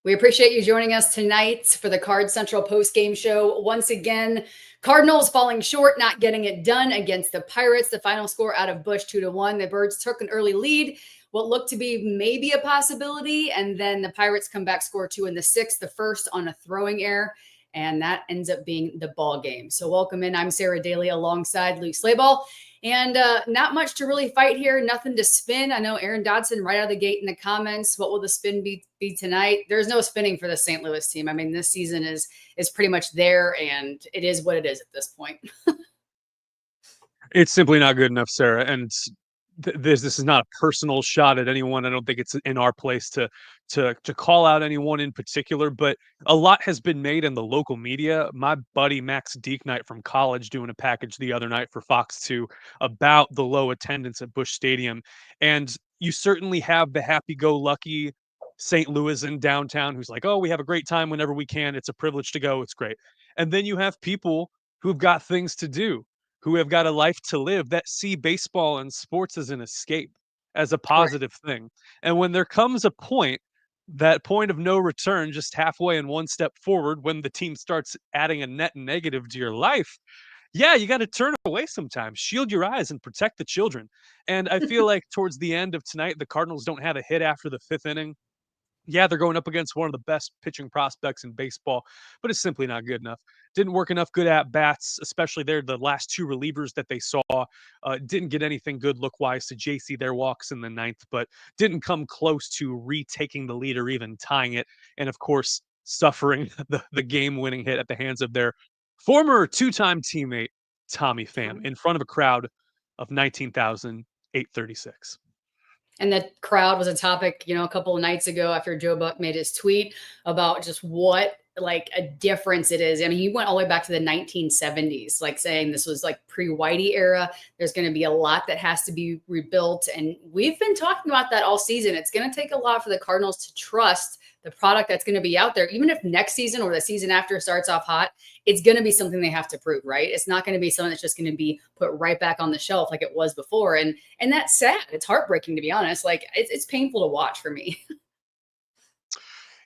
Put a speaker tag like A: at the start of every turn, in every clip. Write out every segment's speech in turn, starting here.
A: We appreciate you joining us tonight for the Cards Central Postgame show. Once again, Cardinals falling short, not getting it done against the Pirates. The final score out of Busch 2-1. The Birds took an early lead, what looked to be maybe a possibility, and then the Pirates come back, score two in the sixth, the first on a throwing error, and that ends up being the ball game. So welcome in. I'm Sara, Dayley, alongside Luke Slabaugh. And not much to really fight here. Nothing to spin. I know Aaron Dodson right out of the gate in the comments. What will the spin be tonight? There's no spinning for the St. Louis team. I mean, this season is pretty much there, and it is what it is at this point.
B: It's simply not good enough, Sarah. And this is not a personal shot at anyone. I don't think it's in our place to call out anyone in particular, but a lot has been made in the local media. My buddy Max Deeknight from college doing a package the other night for Fox 2 about the low attendance at Busch Stadium. And you certainly have the happy-go-lucky St. Louis in downtown who's like, oh, we have a great time whenever we can. It's a privilege to go. It's great. And then you have people who've got things to do, who have got a life to live, that see baseball and sports as an escape, as a positive thing. And when there comes a point, that point of no return, just halfway and one step forward, when the team starts adding a net negative to your life, yeah, you got to turn away sometimes, shield your eyes and protect the children. And I feel like towards the end of tonight, the Cardinals don't have a hit after the fifth inning. Yeah, they're going up against one of the best pitching prospects in baseball, but it's simply not good enough. Didn't work enough good at bats, especially there. The last two relievers that they saw didn't get anything good look wise to JC. Their walks in the ninth, but didn't come close to retaking the lead or even tying it. And of course, suffering the game winning hit at the hands of their former two-time teammate, Tommy Pham, in front of a crowd of 19,836.
A: And the crowd was a topic, a couple of nights ago after Joe Buck made his tweet about just what like a difference it is. I mean, he went all the way back to the 1970s, like saying this was like pre-Whitey era. There's going to be a lot that has to be rebuilt. And we've been talking about that all season. It's going to take a lot for the Cardinals to trust the product that's going to be out there. Even if next season or the season after starts off hot, it's going to be something they have to prove, right? It's not going to be something that's just going to be put right back on the shelf like it was before. And that's sad. It's heartbreaking, to be honest. Like it's painful to watch for me.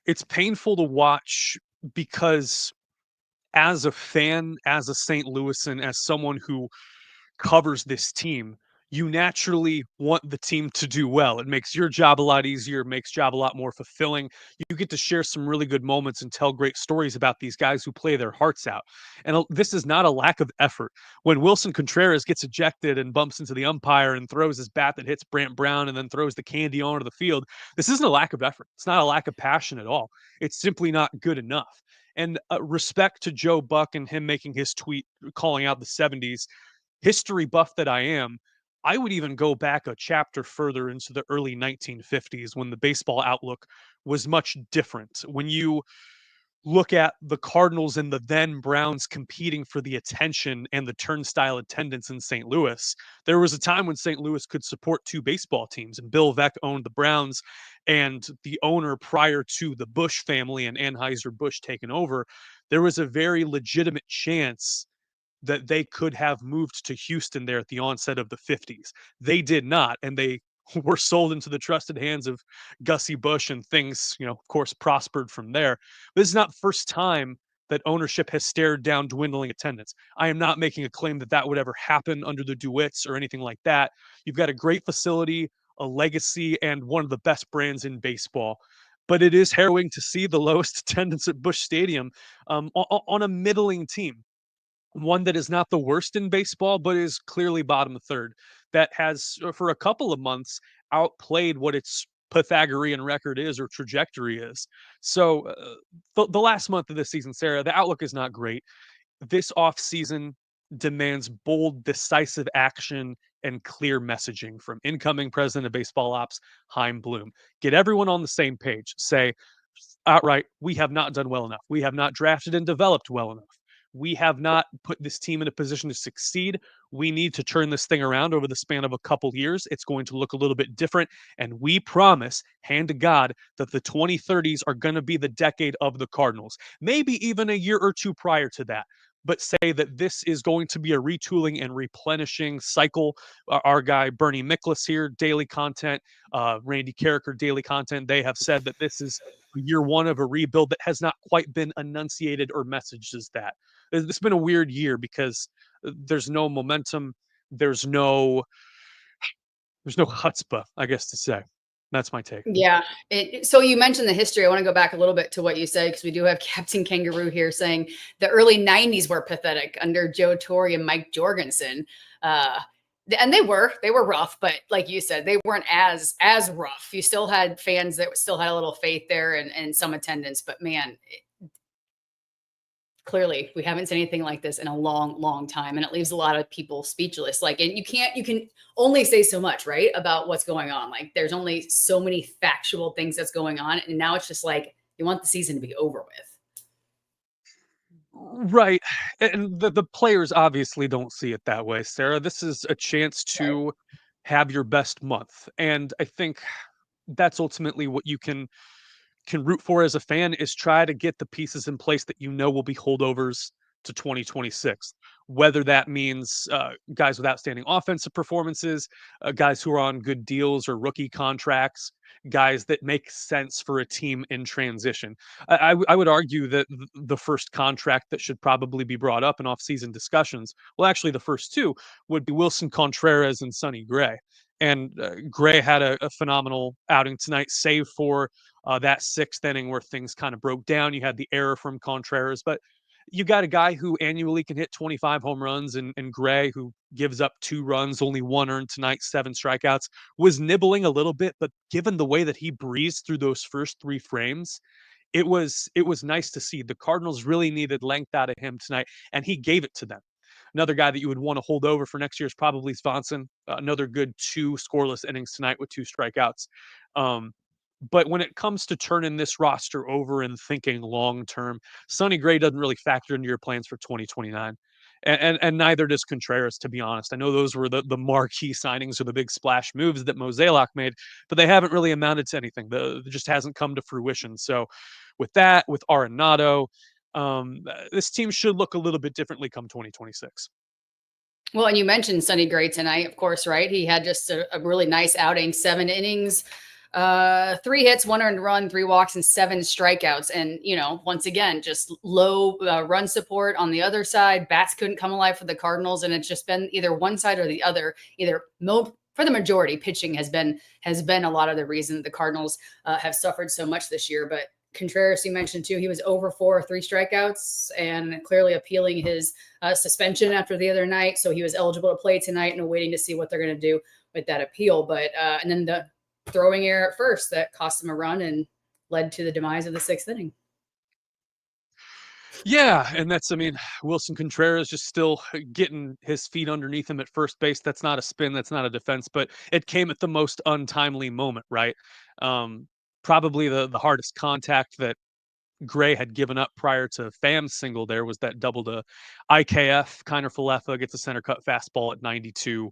B: It's painful to watch because as a fan, as a St. Louisan, as someone who covers this team, you naturally want the team to do well. It makes your job a lot easier, makes job a lot more fulfilling. You get to share some really good moments and tell great stories about these guys who play their hearts out. And this is not a lack of effort. When Wilson Contreras gets ejected and bumps into the umpire and throws his bat that hits Brant Brown and then throws the candy onto the field, this isn't a lack of effort. It's not a lack of passion at all. It's simply not good enough. And respect to Joe Buck and him making his tweet calling out the 70s. History buff that I am, I would even go back a chapter further into the early 1950s when the baseball outlook was much different. When you look at the Cardinals and the then Browns competing for the attention and the turnstile attendance in St. Louis, there was a time when St. Louis could support two baseball teams, and Bill Veeck owned the Browns, and the owner prior to the Busch family and Anheuser-Busch taking over, there was a very legitimate chance that they could have moved to Houston there at the onset of the 50s. They did not, and they were sold into the trusted hands of Gussie Busch, and things, of course, prospered from there. But this is not the first time that ownership has stared down dwindling attendance. I am not making a claim that that would ever happen under the DeWitts or anything like that. You've got a great facility, a legacy, and one of the best brands in baseball. But it is harrowing to see the lowest attendance at Busch Stadium on a middling team, one that is not the worst in baseball, but is clearly bottom third, that has, for a couple of months, outplayed what its Pythagorean record is or trajectory is. So the last month of this season, Sarah, the outlook is not great. This offseason demands bold, decisive action and clear messaging from incoming president of baseball ops, Chaim Bloom. Get everyone on the same page. Say outright, we have not done well enough. We have not drafted and developed well enough. We have not put this team in a position to succeed. We need to turn this thing around over the span of a couple years. It's going to look a little bit different. And we promise, hand to God, that the 2030s are going to be the decade of the Cardinals. Maybe even a year or two prior to that. but say that this is going to be a retooling and replenishing cycle. Our guy Bernie Miklas here, daily content, Randy Carricker, daily content. They have said that this is year one of a rebuild that has not quite been enunciated or messaged as that. It's been a weird year because there's no momentum. There's no chutzpah, I guess to say. That's my take.
A: Yeah. So you mentioned the history. I want to go back a little bit to what you said because we do have Captain Kangaroo here saying the early 90s were pathetic under Joe Torre and Mike Jorgensen. And they were rough, but like you said, they weren't as rough. You still had fans that still had a little faith there and some attendance. But man, clearly we haven't seen anything like this in a long time, and it leaves a lot of people speechless. Like, and you can only say so much, right, about what's going on. Like, there's only so many factual things that's going on, and now it's just like you want the season to be over with.
B: Right. And the players obviously don't see it that way, Sarah. This is a chance to have your best month. And I think that's ultimately what you can root for as a fan, is try to get the pieces in place that you know will be holdovers to 2026. Whether that means guys with outstanding offensive performances, guys who are on good deals or rookie contracts, guys that make sense for a team in transition. I would argue that the first contract that should probably be brought up in offseason discussions, well, actually, the first two would be Wilson Contreras and Sonny Gray. And Gray had a phenomenal outing tonight, save for that sixth inning where things kind of broke down. You had the error from Contreras, but you got a guy who annually can hit 25 home runs, and Gray, who gives up 2 runs, only 1 earned tonight, 7 strikeouts, was nibbling a little bit. But given the way that he breezed through those first 3 frames, it was nice to see. The Cardinals really needed length out of him tonight, and he gave it to them. Another guy that you would want to hold over for next year is probably Swanson. Another good 2 scoreless innings tonight with 2 strikeouts. But when it comes to turning this roster over and thinking long term, Sonny Gray doesn't really factor into your plans for 2029. And neither does Contreras, to be honest. I know those were the marquee signings or the big splash moves that Mozeliak made, but they haven't really amounted to anything. It just hasn't come to fruition. So with that, with Arenado, this team should look a little bit differently come 2026.
A: Well, and you mentioned Sonny Gray tonight, of course, right? He had just a really nice outing, 7 innings, 3 hits, 1 earned run, 3 walks, and 7 strikeouts. And, once again, just low run support on the other side. Bats couldn't come alive for the Cardinals, and it's just been either one side or the other. For the majority, pitching has been a lot of the reason the Cardinals have suffered so much this year. But Contreras, you mentioned too, he was over 4 3 strikeouts, and clearly appealing his suspension after the other night. So he was eligible to play tonight, and waiting to see what they're going to do with that appeal. But and then the throwing error at first that cost him a run and led to the demise of the 6th inning.
B: Yeah, and Wilson Contreras just still getting his feet underneath him at first base. That's not a spin, that's not a defense, but it came at the most untimely moment, right? Probably the hardest contact that Gray had given up prior to Pham's single there was that double to IKF. Kiner Falefa gets a center cut fastball at 92.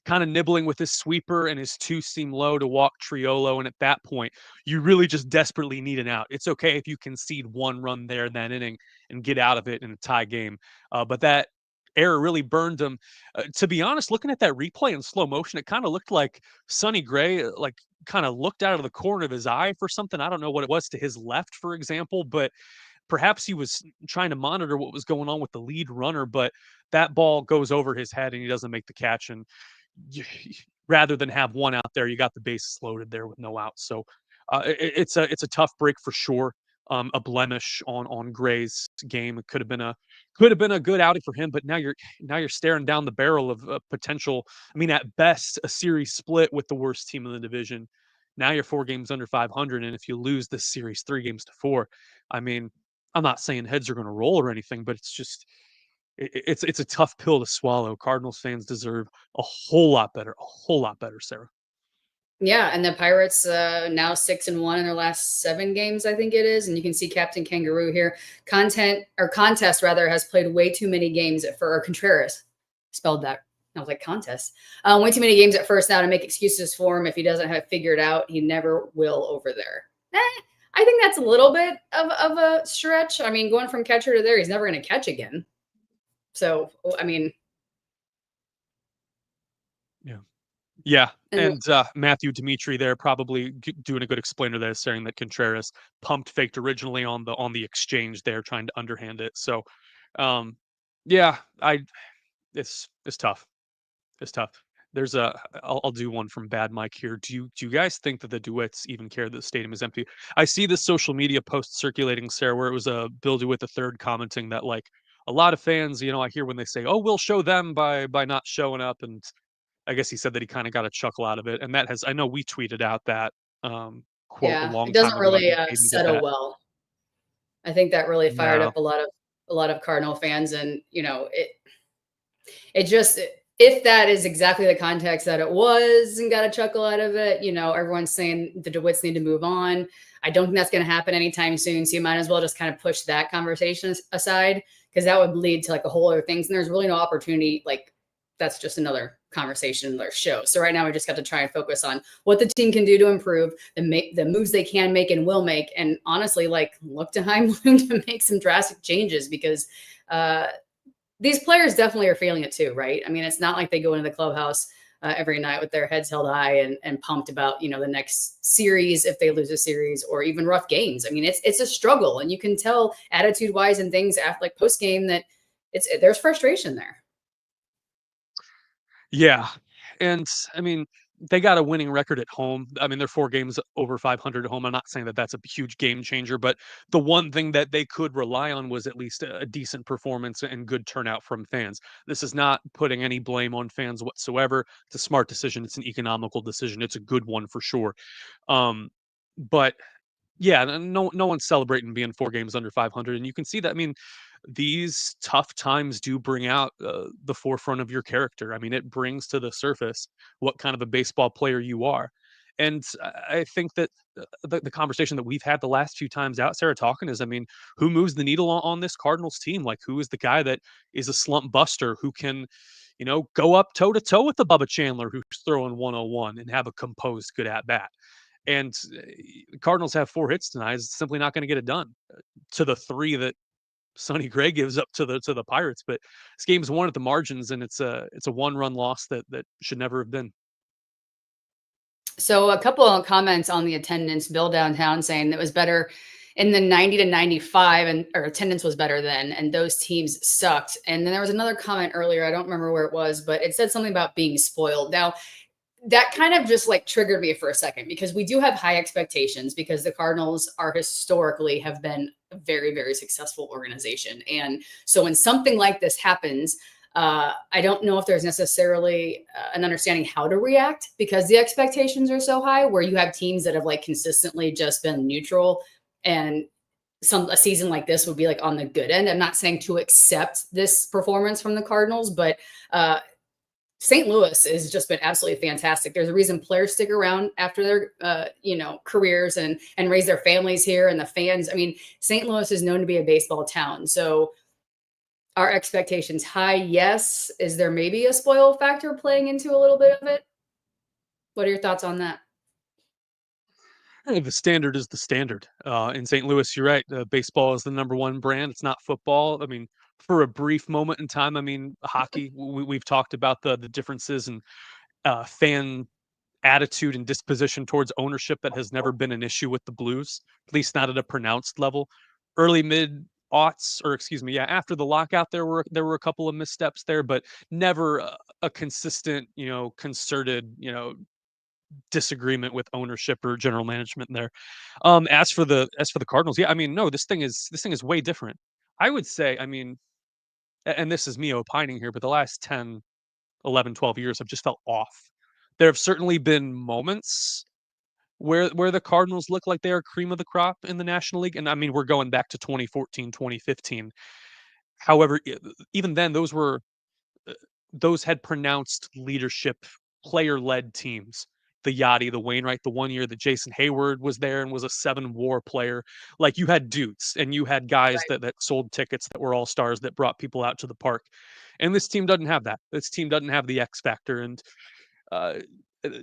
B: Kind of nibbling with his sweeper and his 2-seam low to walk Triolo. And at that point, you really just desperately need an out. It's okay if you concede 1 run there in that inning and get out of it in a tie game. But that error really burned him. To be honest, looking at that replay in slow motion, it kind of looked like Sonny Gray, kind of looked out of the corner of his eye for something. I don't know what it was, to his left, for example, but perhaps he was trying to monitor what was going on with the lead runner, but that ball goes over his head and he doesn't make the catch. And rather than have 1 out there, you got the bases loaded there with no outs. So it's a tough break for sure. A blemish on Gray's game. It could have been a good outing for him, but now you're staring down the barrel of a potential. At best, a series split with the worst team in the division. Now you're 4 games under 500, and if you lose this series 3-4, I'm not saying heads are going to roll or anything, but it's just it's a tough pill to swallow. Cardinals fans deserve a whole lot better, Sarah.
A: Yeah, and the Pirates now 6-1 in their last 7 games, I think it is. And you can see Captain Kangaroo here. Contest rather has played way too many games for Contreras. Spelled that. I was like, contest. Way too many games at first now to make excuses for him. If he doesn't have it figured out, he never will over there. I think that's a little bit of a stretch. I mean, going from catcher to there, he's never going to catch again. So, I mean,
B: Yeah. Yeah,
A: and
B: and Matthew Dimitri there probably doing a good explainer there, saying that Contreras pumped faked originally on the exchange there, trying to underhand it. So, um, yeah, I it's tough. It's tough. There's a I'll do one from Bad Mike here. Do you guys think that the DeWitts even care that the stadium is empty? I see this social media post circulating, Sarah, where it was a Bill DeWitt the third commenting that like a lot of fans, I hear when they say, "Oh, we'll show them by not showing up," and I guess he said that he kind of got a chuckle out of it, and that has I know we tweeted out that quote a
A: yeah, it
B: long time
A: doesn't
B: ago. I
A: really
B: think Aiden did
A: settle
B: that.
A: well. I think that really fired
B: No.
A: up a lot of Cardinal fans, and it just if that is exactly the context that it was and got a chuckle out of it, everyone's saying the DeWitts need to move on. I don't think that's going to happen anytime soon. So you might as well just kind of push that conversation aside because that would lead to like a whole other things. And there's really no opportunity. Like that's just another conversation, another show. So right now we just got to try and focus on what the team can do to improve, the moves they can make and will make, and honestly, like look to Heimling to make some drastic changes because these players definitely are feeling it too, right? I mean, it's not like they go into the clubhouse every night with their heads held high and pumped about the next series if they lose a series or even rough games. I mean, it's a struggle, and you can tell attitude wise and things after like post game that there's frustration there.
B: Yeah, and I mean they got a winning record at home. I mean they're 4 games over 500 at home. I'm not saying that that's a huge game changer, but the one thing that they could rely on was at least a decent performance and good turnout from fans. This is not putting any blame on fans whatsoever. It's a smart decision. It's an economical decision. It's a good one for sure. Um, but yeah, no one's celebrating being 4 games under 500, and you can see that. I mean, these tough times do bring out the forefront of your character. I mean, it brings to the surface what kind of a baseball player you are, and I think that the conversation that we've had the last few times out, Sarah, talking is, I mean, who moves the needle on this Cardinals team? Like, who is the guy that is a slump buster who can, go up toe to toe with the Bubba Chandler who's throwing 101 and have a composed good at bat? And the Cardinals have 4 hits tonight. It's simply not going to get it done to the 3 that Sonny Gray gives up to the Pirates. But this game's won at the margins, and it's a 1-run loss that should never have been.
A: So a couple of comments on the attendance. Bill downtown saying it was better in the 90 to 95 and or attendance was better then and those teams sucked. And then there was another comment earlier, I don't remember where it was, but it said something about being spoiled. Now, that kind of just like triggered me for a second because we do have high expectations because the Cardinals are historically have been a very, very successful organization. And so when something like this happens, I don't know if there's necessarily an understanding how to react because the expectations are so high where you have teams that have like consistently just been neutral and a season like this would be like on the good end. I'm not saying to accept this performance from the Cardinals, but St. Louis has just been absolutely fantastic. There's a reason players stick around after their, careers and raise their families here, and the fans. I mean, St. Louis is known to be a baseball town, so our expectations high. Yes, is there maybe a spoil factor playing into a little bit of it? What are your thoughts on that?
B: Hey, the standard is the standard. In St. Louis, you're right. Baseball is the #1 brand. It's not football. I mean, for a brief moment in time, I mean, hockey. We've talked about the differences in fan attitude and disposition towards ownership that has never been an issue with the Blues, at least not at a pronounced level. Early mid aughts, or excuse me, yeah, after the lockout, there were a couple of missteps there, but never a consistent, concerted, disagreement with ownership or general management there. As for the Cardinals, yeah, I mean, no, this thing is way different. I would say, I mean, and this is me opining here, but the last 10, 11, 12 years have just felt off. There have certainly been moments where the Cardinals look like they are cream of the crop in the National League, and I mean, we're going back to 2014, 2015. However, even then, uh, those had pronounced leadership, player-led teams. The Yachty, the Wainwright, the one year that Jason Hayward was there and was a 7 WAR player. Like, you had dudes and you had guys that sold tickets that were all stars that brought people out to the park. And this team doesn't have that. This team doesn't have the X factor. And uh,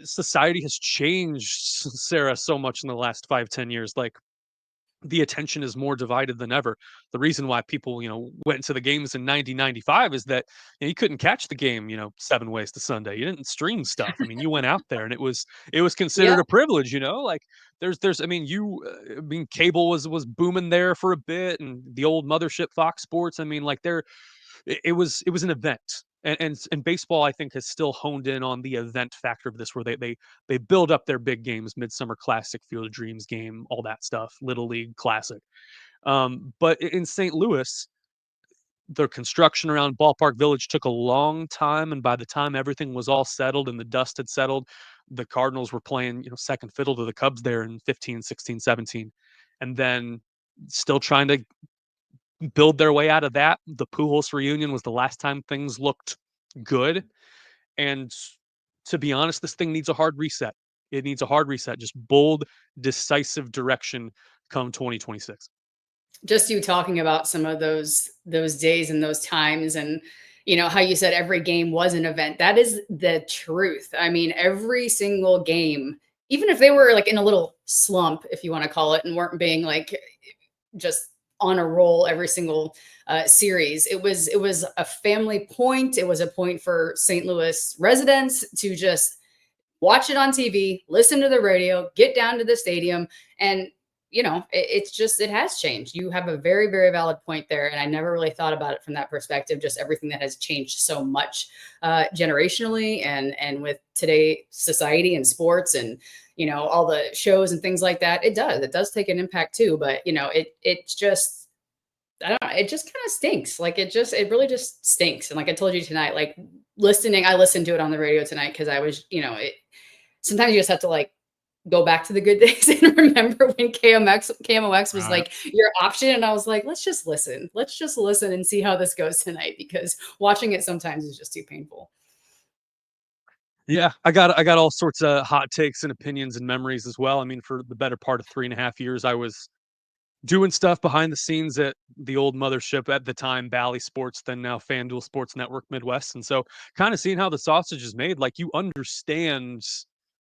B: society has changed, Sarah, so much in the last 5, 10 years. Like, the attention is more divided than ever. The reason why people, went to the games in 1995 is that you couldn't catch the game, 7 ways to Sunday. You didn't stream stuff. I mean, you went out there and it was considered
A: Yep.
B: a privilege, like there's I mean, cable was booming there for a bit, and the old mothership Fox Sports. I mean, like it was an event. And baseball, I think, has still honed in on the event factor of this, where they build up their big games, Midsummer Classic, Field of Dreams game, all that stuff, Little League Classic. But in St. Louis, the construction around Ballpark Village took a long time, and by the time everything was all settled and the dust had settled, the Cardinals were playing, second fiddle to the Cubs there in 15, 16, 17, and then still trying to build their way out of that. The Pujols reunion was the last time things looked good. And to be honest, this thing needs a hard reset. It needs a hard reset, just bold, decisive direction come 2026.
A: Just you talking about some of those days and those times, and how you said every game was an event. That is the truth. I mean, every single game, even if they were like in a little slump, if you want to call it, and weren't being like just on a roll every single series, it was a family point. It was a point for St. Louis residents to just watch it on TV, listen to the radio, get down to the stadium. And, it has changed. You have a very, very valid point there. And I never really thought about it from that perspective, just everything that has changed so much generationally and with today society and sports and, all the shows and things like that. It does take an impact too. But, it's just, I don't know, it just kind of stinks. Like it really just stinks. And like I told you tonight, like I listened to it on the radio tonight because I was, sometimes you just have to like go back to the good days and remember when KMOX was like your option. And I was like, let's just listen and see how this goes tonight, because watching it sometimes is just too painful.
B: Yeah, I got all sorts of hot takes and opinions and memories as well. I mean, for the better part of 3.5 years, I was doing stuff behind the scenes at the old mothership at the time, Bally Sports, then now FanDuel Sports Network Midwest. And so kind of seeing how the sausage is made, like you understand,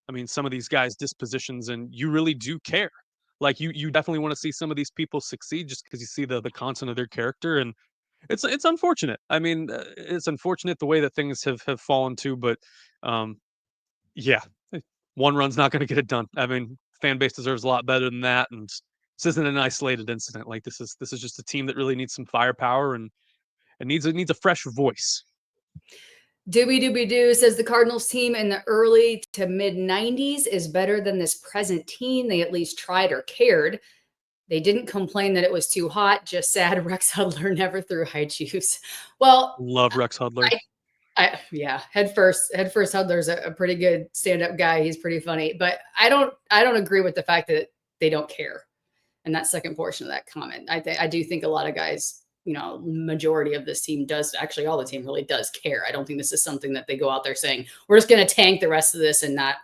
B: I mean, some of these guys' dispositions, and you really do care. Like you definitely want to see some of these people succeed just because you see the content of their character. And it's unfortunate. I mean, it's unfortunate the way that things have fallen to, but um yeah, one run's not going to get it done. I mean, fan base deserves a lot better than that, and this isn't an isolated incident. Like this is just a team that really needs some firepower, and it needs a fresh voice.
A: Doobie Doobie Doo says the Cardinals team in the early to mid 90s is better than this present team. They at least tried or cared. They didn't complain that it was too hot. Just sad Rex Hudler never threw high juice. Well,
B: Love Rex Hudler.
A: yeah, head first Hudler's a pretty good stand-up guy. He's pretty funny, but I don't agree with the fact that they don't care. And that second portion of that comment, I do think a lot of guys, majority of this team does, actually all the team really does care. I don't think this is something that they go out there saying, we're just going to tank the rest of this and not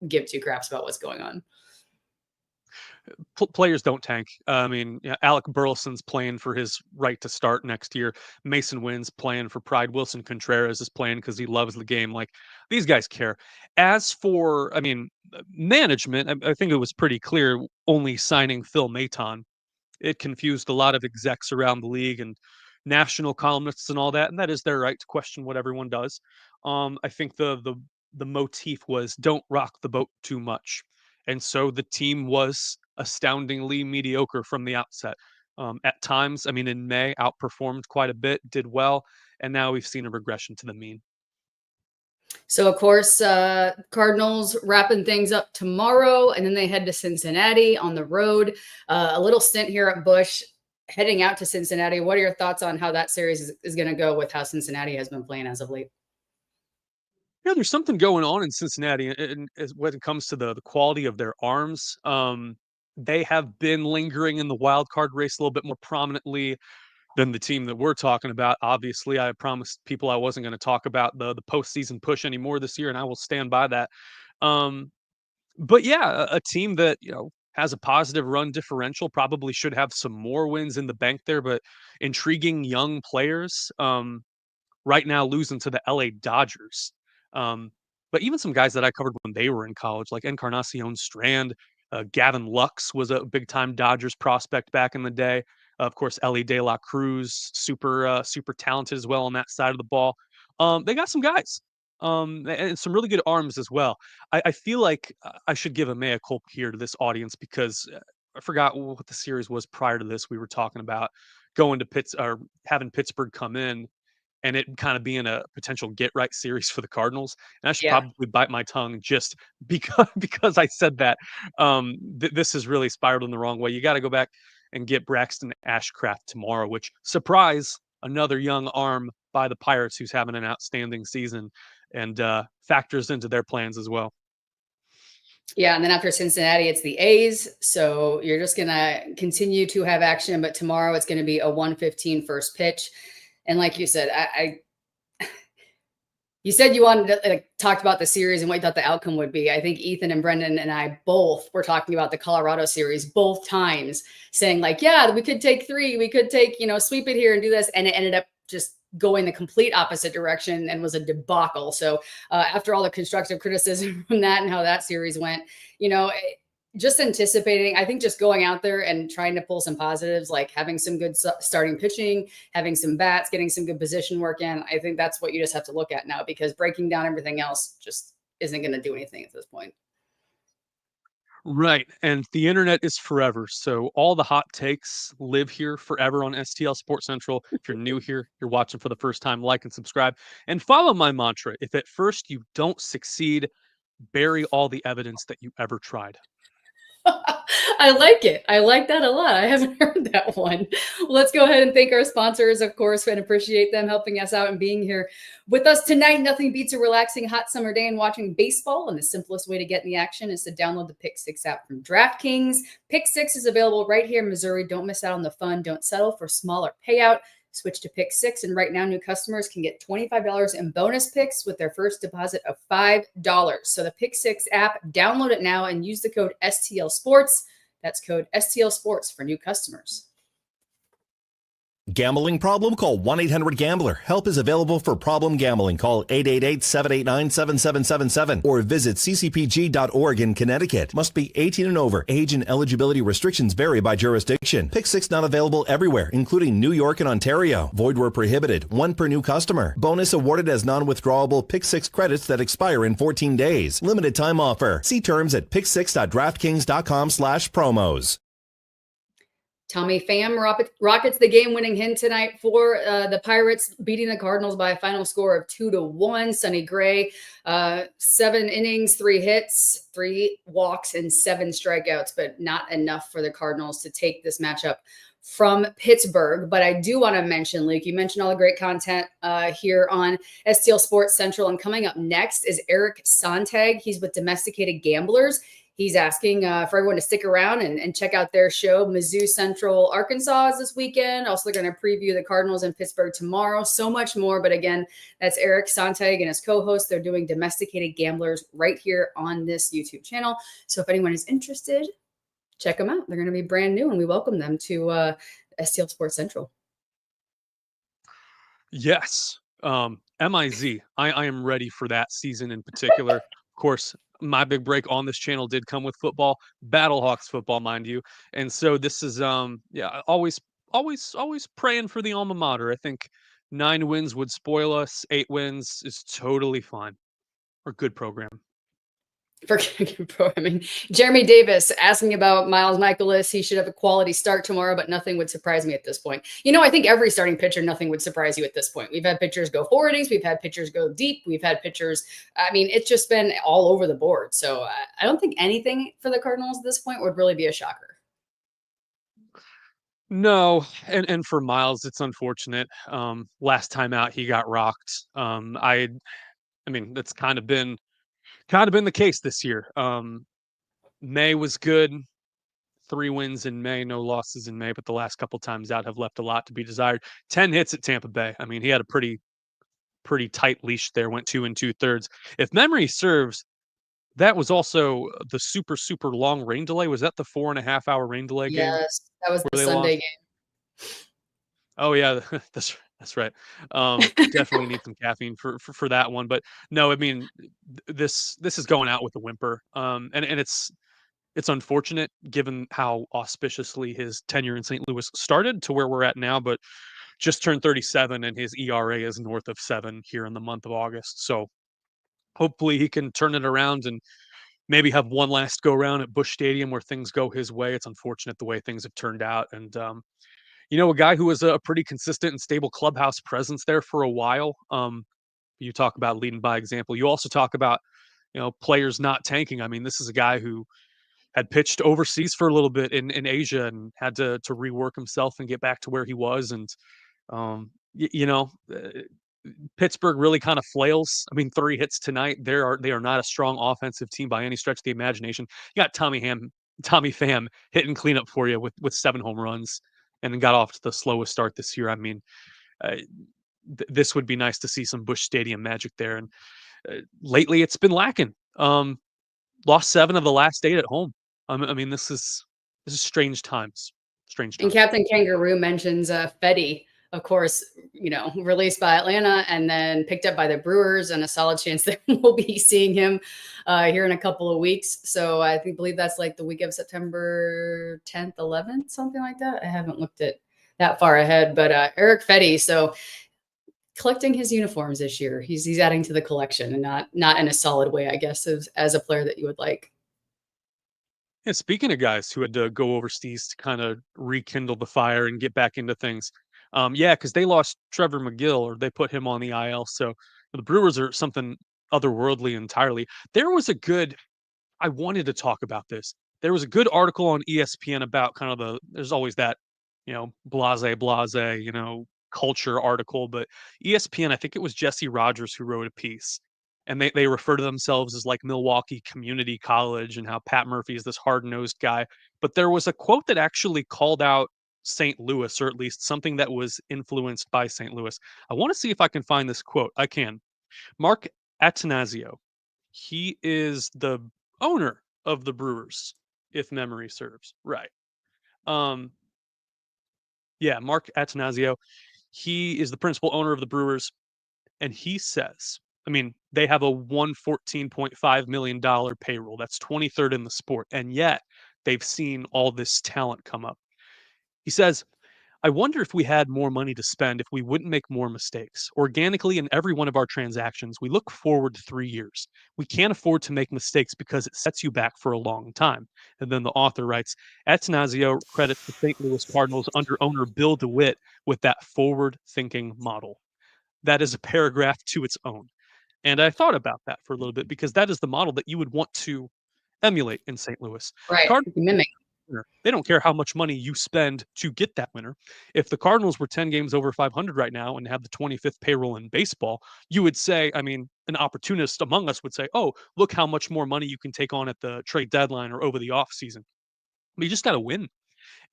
A: give two craps about what's going on.
B: Players don't tank. I mean, Alec Burleson's playing for his right to start next year. Mason Wynn's playing for pride. Wilson Contreras is playing because he loves the game. Like, these guys care. As for, I mean, management, I think it was pretty clear only signing Phil Maton. It confused a lot of execs around the league and national columnists and all that, and that is their right to question what everyone does. I think the motif was don't rock the boat too much, and so the team was astoundingly mediocre from the outset. At times, I mean, in May, outperformed quite a bit, did well, and now we've seen a regression to the mean.
A: So, of course, Cardinals wrapping things up tomorrow, and then they head to Cincinnati on the road. A little stint here at Busch, heading out to Cincinnati. What are your thoughts on how that series is going to go with how Cincinnati has been playing as of late?
B: Yeah, there's something going on in Cincinnati, and when it comes to the quality of their arms. They have been lingering in the wild card race a little bit more prominently than the team that we're talking about. Obviously, I promised people I wasn't going to talk about the postseason push anymore this year, and I will stand by that. Um, but yeah, a team that has a positive run differential, probably should have some more wins in the bank there, but intriguing young players. Right now, losing to the LA Dodgers. Um, but even some guys that I covered when they were in college, like Encarnacion Strand, Gavin Lux was a big time Dodgers prospect back in the day. Of course, Ellie De La Cruz, super talented as well on that side of the ball. They got some guys, and some really good arms as well. I feel like I should give a mea culpa here to this audience because I forgot what the series was prior to this. We were talking about going to Pitts or having Pittsburgh come in and it kind of being a potential get right series for the Cardinals. And I should
A: Yeah.
B: probably bite my tongue just because I said that. This is really spiraled in the wrong way. You got to go back and get Braxton Ashcraft tomorrow, which surprise another young arm by the Pirates who's having an outstanding season and factors into their plans as well.
A: Yeah, and then after Cincinnati, it's the A's. So you're just going to continue to have action, but tomorrow it's going to be a 1:15 first pitch. And like you said, you said you wanted to talk about the series and what you thought the outcome would be. I think Ethan and Brendan and I both were talking about the Colorado series both times, saying like, yeah, we could take 3, we could take, sweep it here and do this. And it ended up just going the complete opposite direction and was a debacle. So after all the constructive criticism from that and how that series went, just anticipating, I think just going out there and trying to pull some positives, like having some good starting pitching, having some bats, getting some good position work in. I think that's what you just have to look at now, because breaking down everything else just isn't going to do anything at this point.
B: Right. And the internet is forever. So all the hot takes live here forever on STL Sports Central. If you're new here, you're watching for the first time, like and subscribe and follow my mantra. If at first you don't succeed, bury all the evidence that you ever tried.
A: I like it. I like that a lot. I haven't heard that one. Let's go ahead and thank our sponsors, of course, and appreciate them helping us out and being here with us tonight. Nothing beats a relaxing hot summer day and watching baseball. And the simplest way to get in the action is to download the Pick Six app from DraftKings. Pick Six is available right here in Missouri. Don't miss out on the fun. Don't settle for smaller payout. Switch to Pick Six, and right now new customers can get $25 in bonus picks with their first deposit of $5. So the Pick Six app, download it now and use the code STL Sports. That's code STL Sports for new customers.
C: Gambling problem? Call 1-800-GAMBLER. Help is available for problem gambling. Call 888-789-7777 or visit ccpg.org in Connecticut. Must be 18 and over. Age and eligibility restrictions vary by jurisdiction. Pick Six not available everywhere, including New York and Ontario. Void where prohibited. 1 per new customer. Bonus awarded as non-withdrawable Pick Six credits that expire in 14 days. Limited time offer. See terms at picksix.draftkings.com/promos.
A: Tommy Pham rockets the game-winning hit tonight for the Pirates, beating the Cardinals by a final score of 2-1. Sonny Gray, 7 innings, 3 hits, 3 walks, and 7 strikeouts, but not enough for the Cardinals to take this matchup from Pittsburgh. But I do want to mention, Luke, you mentioned all the great content here on STL Sports Central, and coming up next is Eric Sontag. He's with Domesticated Gamblers. He's asking for everyone to stick around and check out their show. Mizzou Central Arkansas is this weekend. Also, they're going to preview the Cardinals in Pittsburgh tomorrow. So much more. But again, that's Eric Sontag and his co-host. They're doing Domesticated Gamblers right here on this YouTube channel. So if anyone is interested, check them out. They're going to be brand new, and we welcome them to STL Sports Central.
B: Yes. MIZ. I am ready for that season in particular. Of course, my big break on this channel did come with football, Battlehawks football, mind you. And so this is always praying for the alma mater. I think 9 wins would spoil us. 8 wins is totally fine. Or good program.
A: For programming. Jeremy Davis asking about Miles Michaelis. He should have a quality start tomorrow, but nothing would surprise me at this point. I think every starting pitcher, nothing would surprise you at this point. We've had pitchers go 4 innings. We've had pitchers go deep. We've had pitchers. It's just been all over the board. So I don't think anything for the Cardinals at this point would really be a shocker.
B: No, and for Miles, it's unfortunate. Last time out, he got rocked. That's kind of been the case this year. May was good. 3 wins in May, no losses in May, but the last couple times out have left a lot to be desired. 10 hits at Tampa Bay. He had a pretty tight leash there, went 2 2/3. If memory serves, that was also the super long rain delay. Was that the 4.5-hour rain delay game?
A: Yes, that was the Sunday game.
B: Oh yeah, that's right. Definitely need some caffeine for that one. But no, this is going out with a whimper. And it's It's unfortunate given how auspiciously his tenure in St. Louis started to where we're at now, but just turned 37 and his ERA is north of 7 here in the month of August. So hopefully he can turn it around and maybe have one last go round at Busch Stadium where things go his way. It's unfortunate the way things have turned out. And, a guy who was a pretty consistent and stable clubhouse presence there for a while. You talk about leading by example. You also talk about, players not tanking. I mean, this is a guy who had pitched overseas for a little bit in Asia and had to rework himself and get back to where he was. And, um, y- you know, uh, Pittsburgh really kind of flails. I mean, 3 hits tonight. They are not a strong offensive team by any stretch of the imagination. You got Tommy Pham hitting cleanup for you with 7 home runs, and then got off to the slowest start this year. I mean, uh, this would be nice to see some Busch Stadium magic there. And lately, it's been lacking. Lost 7 of the last 8 at home. I mean, this is strange times. Strange
A: And
B: times.
A: Captain Kangaroo mentions Fetty, of course, released by Atlanta and then picked up by the Brewers, and a solid chance that we'll be seeing him here in a couple of weeks. So believe that's like the week of September 10th, 11th, something like that. I haven't looked at that far ahead, but Eric Fetty. So collecting his uniforms this year, he's adding to the collection, and not in a solid way, I guess, as a player that you would like.
B: Yeah, speaking of guys who had to go overseas to kind of rekindle the fire and get back into things, yeah, because they lost Trevor McGill, or they put him on the IL. So the Brewers are something otherworldly entirely. There was a good. I wanted to talk about this. There was a good article on ESPN about kind of there's always that, blase, culture article, but ESPN, I think it was Jesse Rogers who wrote a piece. And they refer to themselves as like Milwaukee Community College, and how Pat Murphy is this hard-nosed guy. But there was a quote that actually called out St. Louis, or at least something that was influenced by St. Louis. I want to see if I can find this quote. I can. Mark Attanasio. He is the owner of the Brewers, if memory serves. Right. Um, yeah, Mark Attanasio. He is the principal owner of the Brewers, and he says, I mean, they have a $114.5 million payroll. That's 23rd in the sport. And yet they've seen all this talent come up. He says, I wonder if we had more money to spend, if we wouldn't make more mistakes. Organically, in every one of our transactions, we look forward to 3 years. We can't afford to make mistakes because it sets you back for a long time. And then the author writes, Attanasio credits the St. Louis Cardinals under owner Bill DeWitt with that forward-thinking model. That is a paragraph to its own. And I thought about that for a little bit, because that is the model that you would want to emulate in St. Louis.
A: Right. Mimic.
B: They don't care how much money you spend to get that winner. If the Cardinals were 10 games over 500 right now and have the 25th payroll in baseball, you would say, I mean, an opportunist among us would say, oh, look how much more money you can take on at the trade deadline or over the offseason. But you just got to win.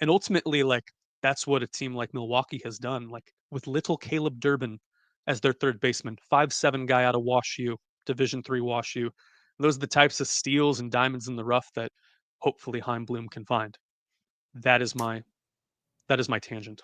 B: And ultimately, like, that's what a team like Milwaukee has done. Like, with little Caleb Durbin as their third baseman, 5'7" guy out of WashU, Division III WashU. Those are the types of steals and diamonds in the rough that hopefully Heim Bloom can find. That is my tangent.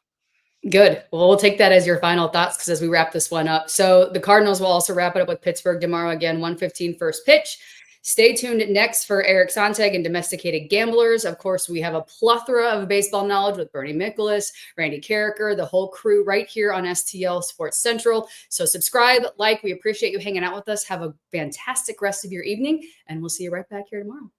A: Good. Well, we'll take that as your final thoughts, because as we wrap this one up. So the Cardinals will also wrap it up with Pittsburgh tomorrow again, 1:15 first pitch. Stay tuned next for Eric Sontag and Domesticated Gamblers. Of course, we have a plethora of baseball knowledge with Bernie Michaelis, Randy Carricker, the whole crew right here on STL Sports Central. So subscribe, like, we appreciate you hanging out with us. Have a fantastic rest of your evening, and we'll see you right back here tomorrow.